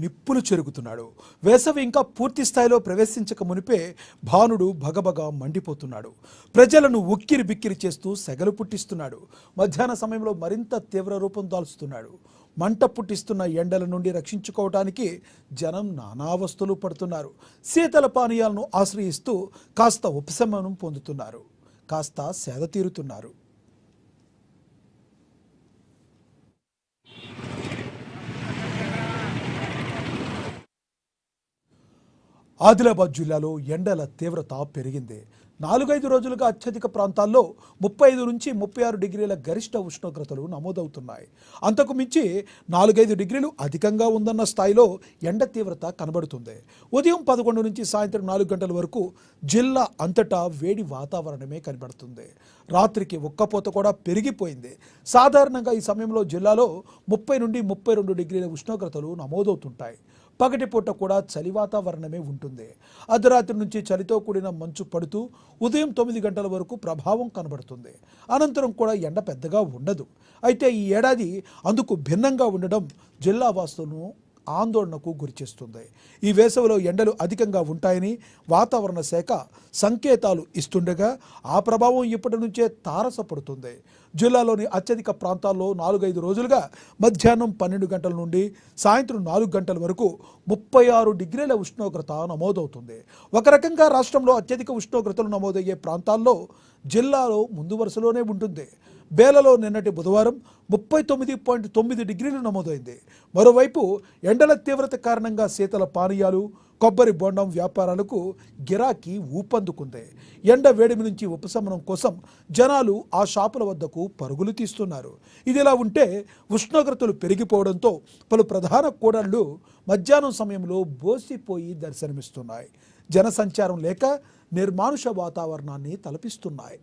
నిప్పులు చెరుగుతున్నాడు. వేసవి ఇంకా పూర్తి స్థాయిలో ప్రవేశించక మునిపే భానుడు భగభగ మండిపోతున్నాడు. ప్రజలను ఉక్కిరి బిక్కిరి చేస్తూ సెగలు పుట్టిస్తున్నాడు. మధ్యాహ్న సమయంలో మరింత తీవ్ర రూపం దాల్చుతున్నాడు. మంట పుట్టిస్తున్న ఎండల నుండి రక్షించుకోవడానికి జనం నానావస్థలు పడుతున్నారు. శీతల పానీయాలను ఆశ్రయిస్తూ కాస్త ఉపశమనం పొందుతున్నారు, కాస్త సేద తీరుతున్నారు. ఆదిలాబాద్ జిల్లాలో ఎండల తీవ్రత పెరిగింది. 4-5 రోజులుగా అత్యధిక ప్రాంతాల్లో 35 నుంచి 36 డిగ్రీల గరిష్ట ఉష్ణోగ్రతలు నమోదవుతున్నాయి. అంతకు మించి 4-5 డిగ్రీలు అధికంగా ఉందన్న స్థాయిలో ఎండ తీవ్రత కనబడుతుంది. ఉదయం 11 నుంచి సాయంత్రం 4 గంటల వరకు జిల్లా అంతటా వేడి వాతావరణమే కనబడుతుంది. రాత్రికి ఉక్కపోత కూడా పెరిగిపోయింది. సాధారణంగా ఈ సమయంలో జిల్లాలో 30 నుండి 32 డిగ్రీల ఉష్ణోగ్రతలు నమోదవుతుంటాయి. పగటిపూట కూడా చలి వాతావరణమే ఉంటుంది. అర్ధరాత్రి నుంచి చలితో కూడిన మంచు పడుతూ ఉదయం 9 గంటల వరకు ప్రభావం కనబడుతుంది. అనంతరం కూడా ఎండ పెద్దగా ఉండదు. అయితే ఈ ఏడాది అందుకు భిన్నంగా ఉండడం జిల్లా వాసులను ఆందోళనకు గురిచేస్తుంది. ఈ వేసవిలో ఎండలు అధికంగా ఉంటాయని వాతావరణ శాఖ సంకేతాలు ఇస్తుండగా ఆ ప్రభావం ఇప్పటి నుంచే తారసపడుతుంది. జిల్లాలోని అత్యధిక ప్రాంతాల్లో 4-5 రోజులుగా మధ్యాహ్నం 12 గంటల నుండి సాయంత్రం 4 గంటల వరకు 36 డిగ్రీల ఉష్ణోగ్రత నమోదవుతుంది. ఒక రకంగా రాష్ట్రంలో అత్యధిక ఉష్ణోగ్రతలు నమోదయ్యే ప్రాంతాల్లో జిల్లాలో ముందు వరుసలోనే ఉంటుంది. బేలలో నిన్నటి బుధవారం 39.9 డిగ్రీలు నమోదైంది. మరోవైపు ఎండల తీవ్రత కారణంగా శీతల పానీయాలు, కొబ్బరి బొండం వ్యాపారాలకు గిరాకీ ఊపందుకుంది. ఎండ వేడిమి నుంచి ఉపశమనం కోసం జనాలు ఆ షాపుల వద్దకు పరుగులు తీస్తున్నారు. ఇదిలా ఉంటే ఉష్ణోగ్రతలు పెరిగిపోవడంతో పలు ప్రధాన కూడళ్లు మధ్యాహ్నం సమయంలో బోసిపోయి దర్శనమిస్తున్నాయి. జనసంచారం లేక నిర్మానుష వాతావరణాన్ని తలపిస్తున్నాయి.